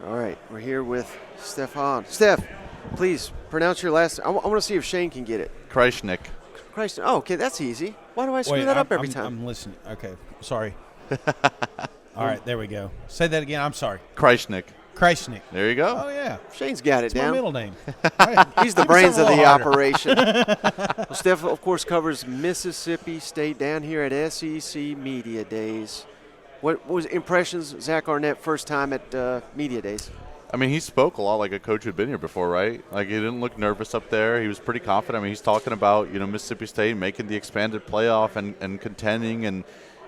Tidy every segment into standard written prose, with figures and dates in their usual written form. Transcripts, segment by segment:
All right, we're here with Stefan. Steph, please pronounce your last. I want to see if Shane can get it. Krajisnik. Christ. Oh, okay, that's easy. Why do I screw Wait, that up every I'm, time? I'm listening. Okay, sorry. All right, there we go. Say that again. I'm sorry. Krajisnik. Krajisnik. There you go. Oh, yeah. Shane's got it It's my down. middle name. Right. He's the Give me brains of something a the little harder. operation. Well, Steph, of course, covers Mississippi State down here at SEC Media Days. What was impressions, Zach Arnett, first time at Media Days? I mean, he spoke a lot like a coach who'd been here before, right? Like, he didn't look nervous up there. He was pretty confident. I mean, he's talking about, Mississippi State making the expanded playoff and contending and,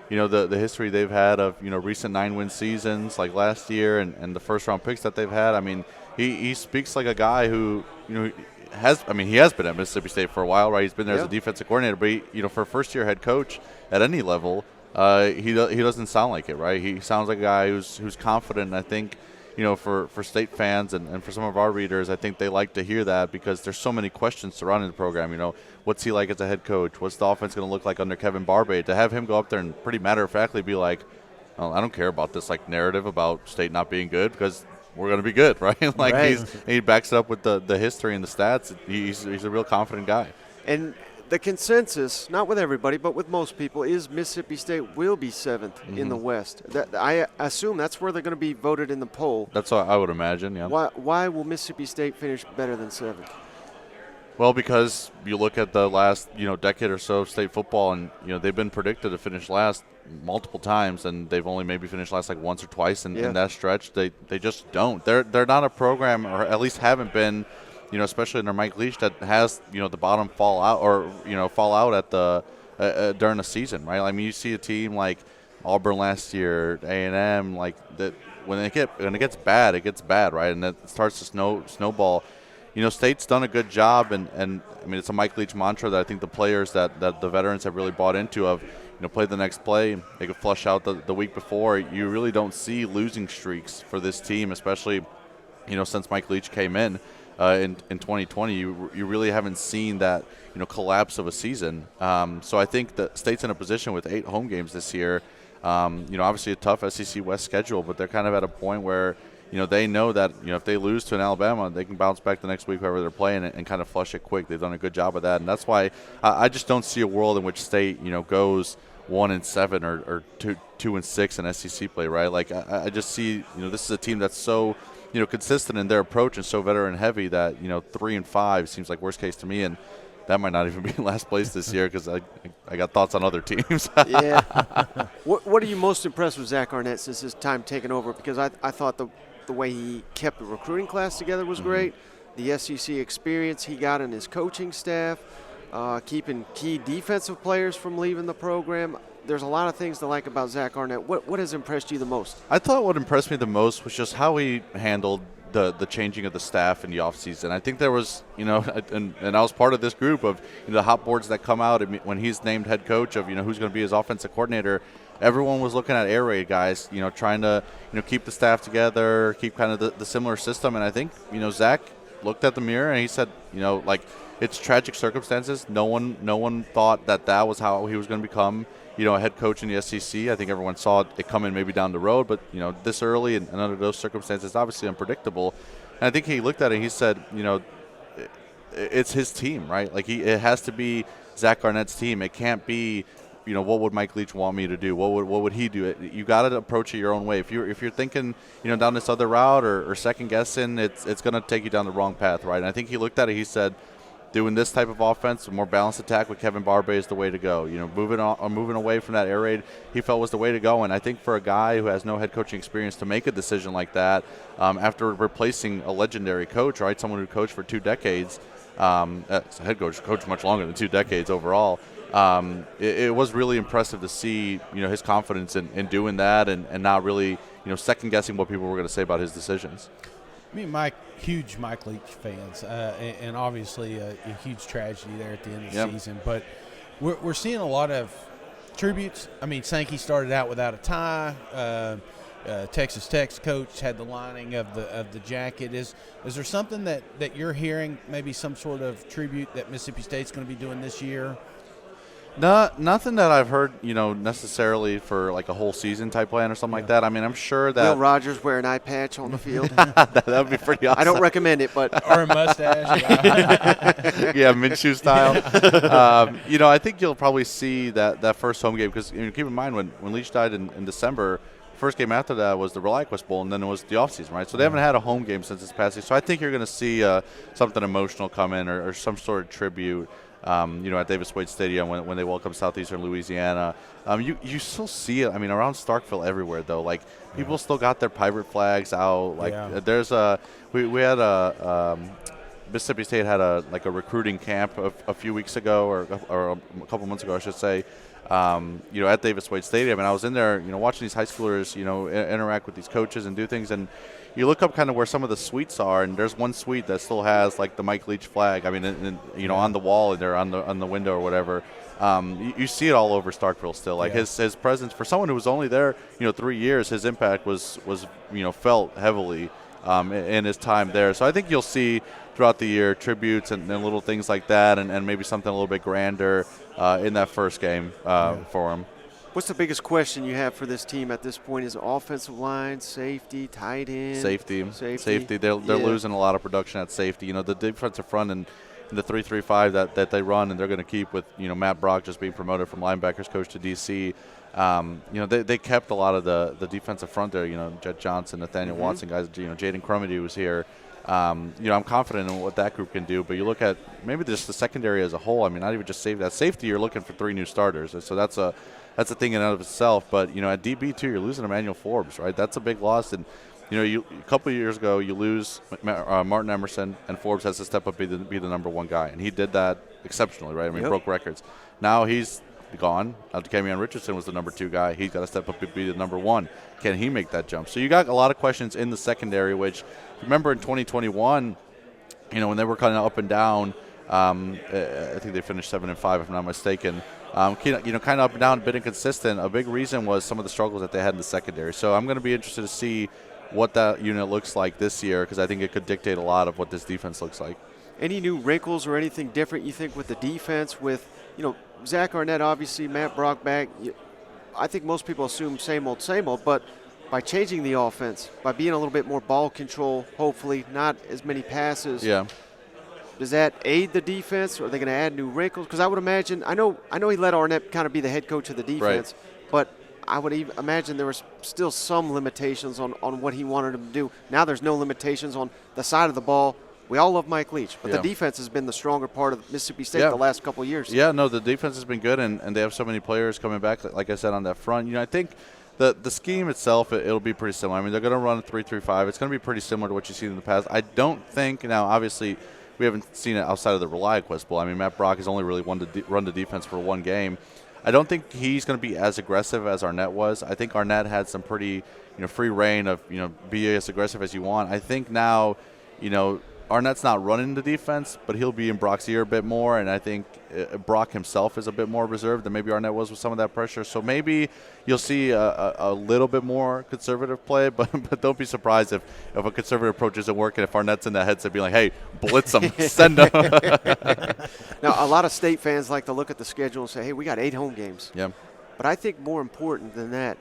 the history they've had of, recent 9-win seasons like last year and the first-round picks that they've had. I mean, he speaks like a guy who, he has been at Mississippi State for a while, right? He's been there as a defensive coordinator, but, for a first-year head coach at any level, he doesn't sound like it, right? He sounds like a guy who's confident, and I think – for State fans and for some of our readers, I think they like to hear that because there's so many questions surrounding the program. What's he like as a head coach? What's the offense going to look like under Kevin Barbay? To have him go up there and pretty matter-of-factly be like, oh, I don't care about this narrative about State not being good because we're going to be good, right? Right. He backs it up with the history and the stats. He's a real confident guy. And the consensus, not with everybody, but with most people, is Mississippi State will be 7th in the West. I assume that's where they're going to be voted in the poll. That's what I would imagine, yeah. Why will Mississippi State finish better than 7th? Well, because you look at the last, decade or so of state football, and they've been predicted to finish last multiple times, and they've only maybe finished last like once or twice in that stretch. They just don't. They're not a program, or at least haven't been, especially under Mike Leach, that has the bottom fall out at the during the season, right? I mean, you see a team like Auburn last year, A&M, like that when it gets bad, it gets bad, right? And it starts to snowball. State's done a good job, and I mean, it's a Mike Leach mantra that I think the players that the veterans have really bought into of, play the next play. They could flush out the week before. You really don't see losing streaks for this team, especially, since Mike Leach came in 2020. You really haven't seen that, collapse of a season. So I think that State's in a position with 8 home games this year. Obviously a tough SEC West schedule, but they're kind of at a point where, they know that, if they lose to an Alabama, they can bounce back the next week whoever they're playing and kind of flush it quick. They've done a good job of that, and that's why I just don't see a world in which State, goes 1-7 or 2-6 in SEC play, right? Like I just see, this is a team that's so, consistent in their approach and so veteran heavy that 3-5 seems like worst case to me, and that might not even be in last place this year because I got thoughts on other teams. Yeah. What are you most impressed with Zach Arnett since his time taking over? Because I thought the way he kept the recruiting class together was great. The SEC experience he got in his coaching staff, keeping key defensive players from leaving the program. There's a lot of things to like about Zach Arnett. What has impressed you the most? I thought what impressed me the most was just how he handled the changing of the staff in the offseason. I think there was, and I was part of this group of the hot boards that come out when he's named head coach of, who's going to be his offensive coordinator. Everyone was looking at air raid guys, trying to, keep the staff together, keep kind of the similar system. And I think, Zach looked at the mirror and he said, it's tragic circumstances. No one thought that was how he was going to become, a head coach in the SEC. I think everyone saw it coming maybe down the road, but, this early and under those circumstances, obviously unpredictable. And I think he looked at it and he said, it's his team, right? Like it has to be Zach Arnett's team. It can't be, what would Mike Leach want me to do? What would he do? You got to approach it your own way. If you're thinking, down this other route or second guessing, it's going to take you down the wrong path, right? And I think he looked at it. He said, doing this type of offense, a more balanced attack with Kevin Barbay is the way to go. Moving away from that air raid, he felt was the way to go. And I think for a guy who has no head coaching experience to make a decision like that, after replacing a legendary coach, right, someone who coached for 2 decades, as a head coach much longer than 2 decades overall. It was really impressive to see, his confidence in doing that and not really, second guessing what people were going to say about his decisions. Me and huge Mike Leach fans, and obviously a huge tragedy there at the end of the season. But we're seeing a lot of tributes. I mean, Sankey started out without a tie. Texas Tech's coach had the lining of the jacket. Is there something that you're hearing, maybe some sort of tribute that Mississippi State's going to be doing this year? Nothing that I've heard, necessarily for like a whole season type plan or something like that. I mean, I'm sure that Will Rogers wear an eye patch on the field. that would be pretty awesome. I don't recommend it, but or a mustache. Yeah, Minshew style. I think you'll probably see that first home game because keep in mind when Leach died in December, first game after that was the ReliaQuest Bowl, and then it was the offseason, right? So they haven't had a home game since this past season. So I think you're going to see something emotional come in or some sort of tribute. At Davis Wade Stadium when they welcome Southeastern Louisiana. You still see it, around Starkville everywhere, though. Like, people still got their pirate flags out. Like, there's we had Mississippi State had a recruiting camp a few weeks ago or a couple months ago, I should say, at Davis Wade Stadium. And I was in there, watching these high schoolers, interact with these coaches and do things. And you look up kind of where some of the suites are, and there's one suite that still has like the Mike Leach flag. On the wall there on the window or whatever. You see it all over Starkville still. Like his presence for someone who was only there 3 years, his impact was felt heavily in his time there. So I think you'll see throughout the year tributes and little things like that, and maybe something a little bit grander in that first game for him. What's the biggest question you have for this team at this point? Is offensive line, safety, tight end? Safety. They're losing a lot of production at safety. The defensive front and the 3-3-5 that they run, and they're going to keep with Matt Brock just being promoted from linebackers coach to DC. They kept a lot of the defensive front there. Jet Johnson, Nathaniel Watson, guys. Jaden Crumedy was here. I'm confident in what that group can do. But you look at maybe just the secondary as a whole. Not even just safety. You're looking for 3 new starters, so that's a thing in and of itself. But at DB too, you're losing Emmanuel Forbes, right? That's a big loss. And a couple of years ago, you lose Martin Emerson, and Forbes has to step up be the number 1 guy, and he did that exceptionally, right? Broke records. Now he's gone. Camion Richardson was the number 2 guy. He's got to step up and be the number 1. Can he make that jump? So you got a lot of questions in the secondary, which remember in 2021, when they were kind of up and down. I think they finished 7-5, if I'm not mistaken. Kind of up and down, a bit inconsistent. A big reason was some of the struggles that they had in the secondary. So I'm going to be interested to see what that unit looks like this year, because I think it could dictate a lot of what this defense looks like. Any new wrinkles or anything different you think with the defense? With Zach Arnett, obviously Matt Brock back. I think most people assume same old, but by changing the offense, by being a little bit more ball control, hopefully not as many passes. Yeah. Does that aid the defense, or are they going to add new wrinkles? Because I would imagine, I know he let Arnett kind of be the head coach of the defense, but I would even imagine there was still some limitations on what he wanted him to do. Now there's no limitations on the side of the ball. We all love Mike Leach, but the defense has been the stronger part of Mississippi State the last couple of years. Yeah, no, the defense has been good, and they have so many players coming back, like I said, on that front. I think the scheme itself, it'll be pretty similar. They're going to run a 3-3-5. It's going to be pretty similar to what you've seen in the past. I don't think, now obviously we haven't seen it outside of the ReliaQuest Bowl. Matt Brock has only really run the defense for 1 game. I don't think he's going to be as aggressive as Arnett was. I think Arnett had some pretty, free reign of, be as aggressive as you want. I think now, Arnett's not running the defense, but he'll be in Brock's ear a bit more, and I think Brock himself is a bit more reserved than maybe Arnett was with some of that pressure. So maybe you'll see a little bit more conservative play, but don't be surprised if a conservative approach isn't working, if Arnett's in the headset being like, hey, blitz him, send him. Now, a lot of State fans like to look at the schedule and say, hey, we got 8 home games. Yeah. But I think more important than that,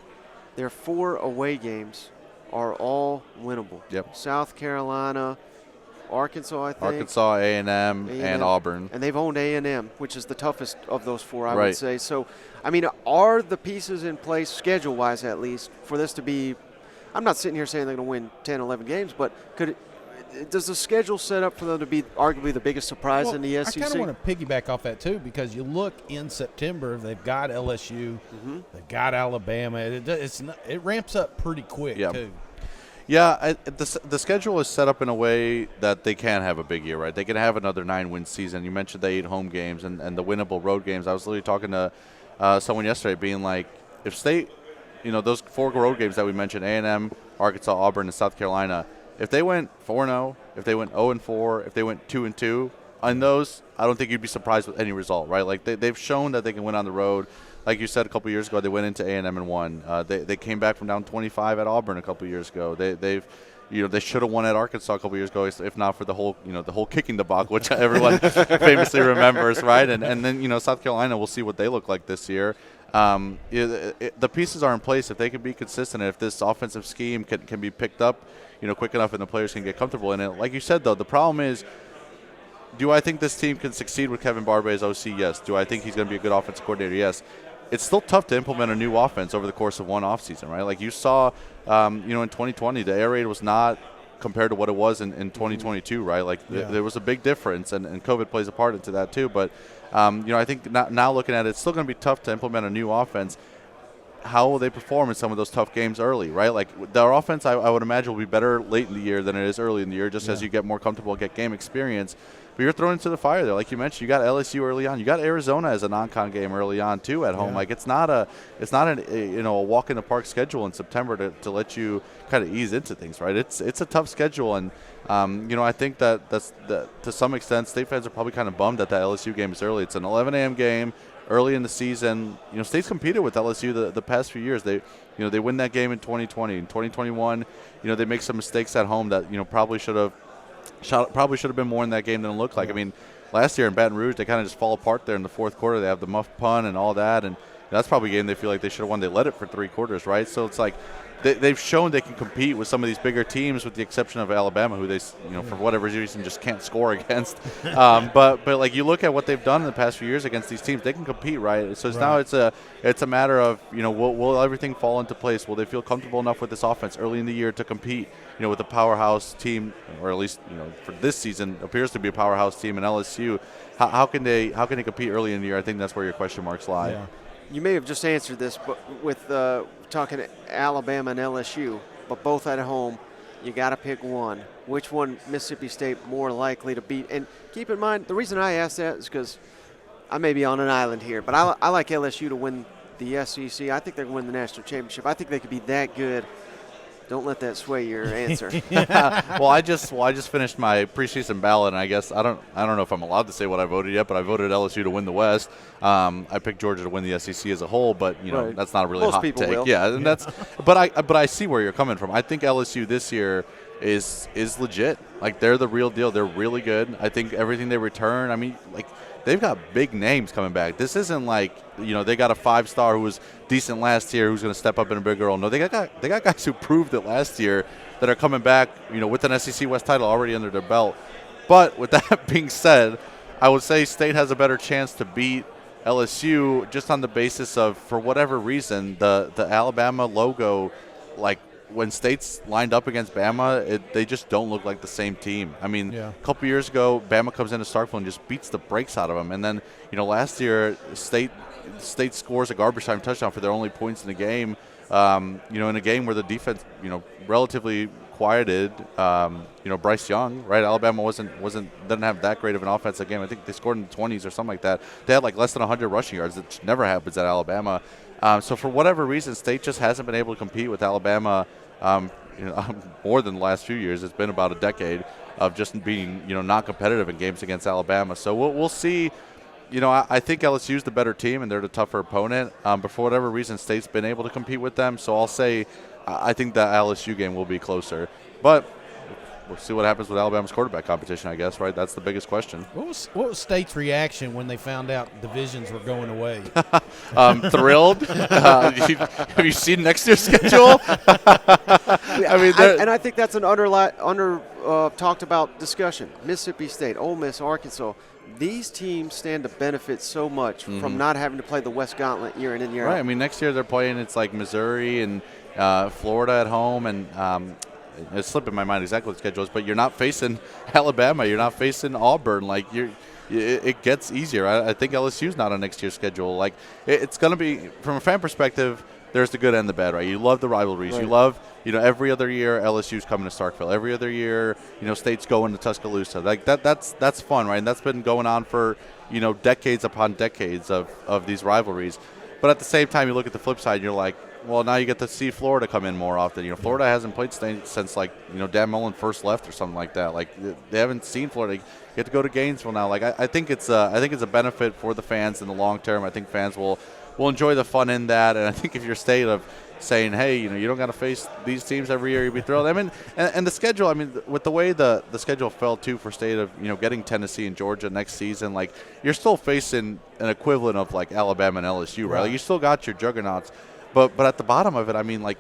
their 4 away games are all winnable. Yep. South Carolina, Arkansas, I think. Arkansas, A&M, and Auburn. And they've owned A&M, which is the toughest of those 4, I right. would say. So, are the pieces in place, schedule-wise at least, for this to be – I'm not sitting here saying they're going to win 10, 11 games, but does the schedule set up for them to be arguably the biggest surprise in the SEC? I kind of want to piggyback off that, too, because you look in September, they've got LSU, they've got Alabama. It ramps up pretty quick, too. Yeah, the schedule is set up in a way that they can have a big year, right? They can have another 9-win season. You mentioned the 8 home games and the winnable road games. I was literally talking to someone yesterday being like, if State, those 4 road games that we mentioned, A&M, Arkansas, Auburn, and South Carolina, if they went 4-0, if they went 0-4, if they went 2-2, on those, I don't think you'd be surprised with any result, right? Like they've shown that they can win on the road. Like you said, a couple years ago, they went into A&M and won. They came back from down 25 at Auburn a couple years ago. They've they should have won at Arkansas a couple years ago, if not for the whole kicking debacle, which everyone famously remembers, right? And then South Carolina, we'll see what they look like this year. The pieces are in place. If they can be consistent, and if this offensive scheme can be picked up, quick enough, and the players can get comfortable in it. Like you said, though, the problem is, do I think this team can succeed with Kevin Barbe as OC? Yes. Do I think he's going to be a good offensive coordinator? Yes. It's still tough to implement a new offense over the course of one offseason, right? Like you saw, in 2020, the air raid was not compared to what it was in 2022, right? Like there was a big difference, and COVID plays a part into that too. But, I think now looking at it, it's still going to be tough to implement a new offense. How will they perform in some of those tough games early, right? Like their offense, I would imagine, will be better late in the year than it is early in the year, just as you get more comfortable, get game experience. But you're thrown into the fire there, like you mentioned. You got LSU early on. You got Arizona as a non-con game early on too at home. Like it's not a walk in the park schedule in September to let you kind of ease into things, right? It's a tough schedule, and I think that to some extent, State fans are probably kind of bummed that LSU game is early. It's an 11 a.m. game. Early in the season, State's competed with LSU the past few years. They win that game in 2020. In 2021, they make some mistakes at home that probably should have been more in that game than it looked like. I mean, last year in Baton Rouge, they kind of just fall apart there in the fourth quarter. They have the muff punt and all that, and that's probably a game they feel like they should have won. They led it for 3 quarters, right? So it's like they've shown they can compete with some of these bigger teams, with the exception of Alabama, who they, for whatever reason, just can't score against. But like you look at what they've done in the past few years against these teams, they can compete, right? So now it's a matter of will everything fall into place? Will they feel comfortable enough with this offense early in the year to compete, with a powerhouse team, or at least for this season appears to be a powerhouse team in LSU? How can they compete early in the year? I think that's where your question marks lie. Yeah. You may have just answered this, but with talking Alabama and LSU, but both at home, you got to pick one. Which one Mississippi State more likely to beat? And keep in mind, the reason I ask that is because I may be on an island here, but I like LSU to win the SEC. I think they're going to win the national championship. I think they could be that good. Don't let that sway your answer. Well, I just finished my preseason ballot, and I guess I don't know if I'm allowed to say what I voted yet, but I voted LSU to win the West. I picked Georgia to win the SEC as a whole, but that's not a really hot take. Will. Yeah, and that's. But I see where you're coming from. I think LSU this year is legit. Like they're the real deal. They're really good. I think everything they return. I mean, like. They've got big names coming back. This isn't like, they got a 5-star who was decent last year who's going to step up in a bigger role. No, they got guys who proved it last year that are coming back, with an SEC West title already under their belt. But with that being said, I would say State has a better chance to beat LSU just on the basis of, for whatever reason, the Alabama logo, like, when State's lined up against Bama, they just don't look like the same team. I mean, a couple years ago, Bama comes into Starkville and just beats the brakes out of them. And then, last year, State scores a garbage time touchdown for their only points in the game. In a game where the defense, relatively quieted. Bryce Young, right? Alabama didn't have that great of an offensive game. I think they scored in the 20s or something like that. They had like less than 100 rushing yards, which never happens at Alabama. So for whatever reason, State just hasn't been able to compete with Alabama. More than the last few years. It's been about a decade of just being, not competitive in games against Alabama. So we'll see. I think LSU's the better team and they're the tougher opponent. But for whatever reason, State's been able to compete with them. So I'll say I think the LSU game will be closer. But we'll see what happens with Alabama's quarterback competition, I guess, right? That's the biggest question. What was State's reaction when they found out divisions were going away? Thrilled. Have you seen next year's schedule? I think that's an under talked about discussion. Mississippi State, Ole Miss, Arkansas. These teams stand to benefit so much from not having to play the West Gauntlet year in and year out. Right. I mean, next year they're playing, it's like Missouri and Florida at home, and it's slipping my mind exactly what the schedule is, but you're not facing Alabama. You're not facing Auburn. Like, it gets easier. I think LSU's not on next year's schedule. Like, it's going to be, from a fan perspective, there's the good and the bad, right? You love the rivalries. Right. You love, every other year LSU's coming to Starkville. Every other year, State's going to Tuscaloosa. Like that's fun, right? And that's been going on for, decades upon decades of these rivalries. But at the same time, you look at the flip side, and you're like, well, now you get to see Florida come in more often. Florida hasn't played State since, like, Dan Mullen first left or something like that. Like, they haven't seen Florida. You get to go to Gainesville now. Like, I think it's a benefit for the fans in the long term. I think fans will enjoy the fun in that. And I think if you're State of, saying, hey, you don't got to face these teams every year. You'd be thrilled. I mean, and the schedule. I mean, with the way the schedule fell too for State of getting Tennessee and Georgia next season, like you're still facing an equivalent of like Alabama and LSU, right? Like, you still got your juggernauts, but at the bottom of it, I mean, like,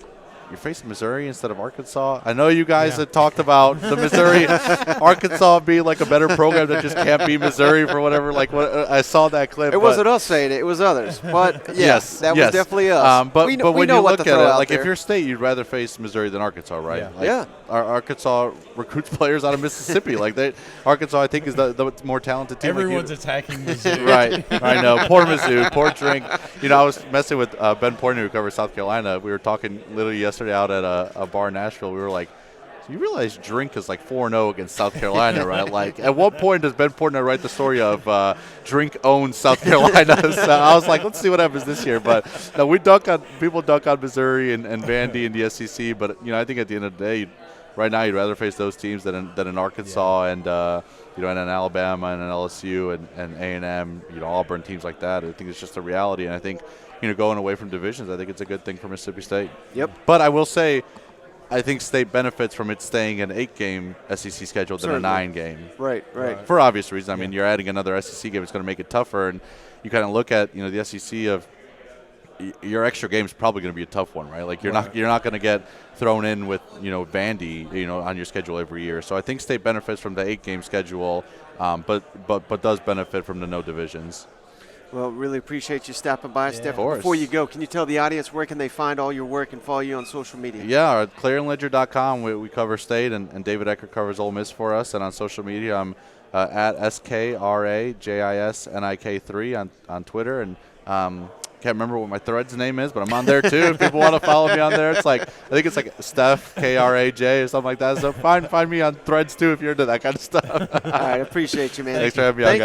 you're facing Missouri instead of Arkansas. I know you guys had talked about the Missouri, Arkansas being like a better program that just can't be Missouri for whatever. Like, I saw that clip. It wasn't us saying it; it was others. But yes, that was definitely us. But we when know you what look to at throw it, out like there. if you're State, you'd rather face Missouri than Arkansas, right? Yeah. Like, Arkansas recruits players out of Mississippi. Like Arkansas, I think, is the more talented team. Everyone's attacking Mizzou. Right. I know. Poor Mizzou. Poor drink. I was messing with Ben Portner, who covers South Carolina. We were talking literally yesterday out at a bar in Nashville. We were like, so you realize Drink is like 4-0 against South Carolina, right? Like, at what point does Ben Portner write the story of Drink owns South Carolina? So I was like, let's see what happens this year. But no, people dunk on Missouri and Vandy and the SEC. But I think at the end of the day, right now you'd rather face those teams than an Arkansas and and an Alabama and an LSU and A&M, Auburn, teams like that. I think it's just a reality, and I think going away from divisions, I think it's a good thing for Mississippi State. Yep. But I will say, I think State benefits from it staying an 8-game SEC schedule than Certainly. a 9-game. Right. For obvious reasons. I mean, you're adding another SEC game. It's going to make it tougher, and you kind of look at the SEC of your extra game is probably going to be a tough one, right? Like you're not going to get thrown in with Vandy on your schedule every year. So I think State benefits from the 8-game schedule, but does benefit from the no divisions. Well, really appreciate you stopping by, Stefan. Of course. Before you go, can you tell the audience where can they find all your work and follow you on social media? Yeah, at ClarionLedger.com, we cover State, and David Eckert covers Ole Miss for us. And on social media, I'm at SKRAJISNIK3 on Twitter. And can't remember what my Threads name is, but I'm on there too. If people want to follow me on there, I think it's like Steph KRAJ or something like that. So find me on Threads too if you're into that kind of stuff. All right, appreciate you, man. Thanks for having me on, guys.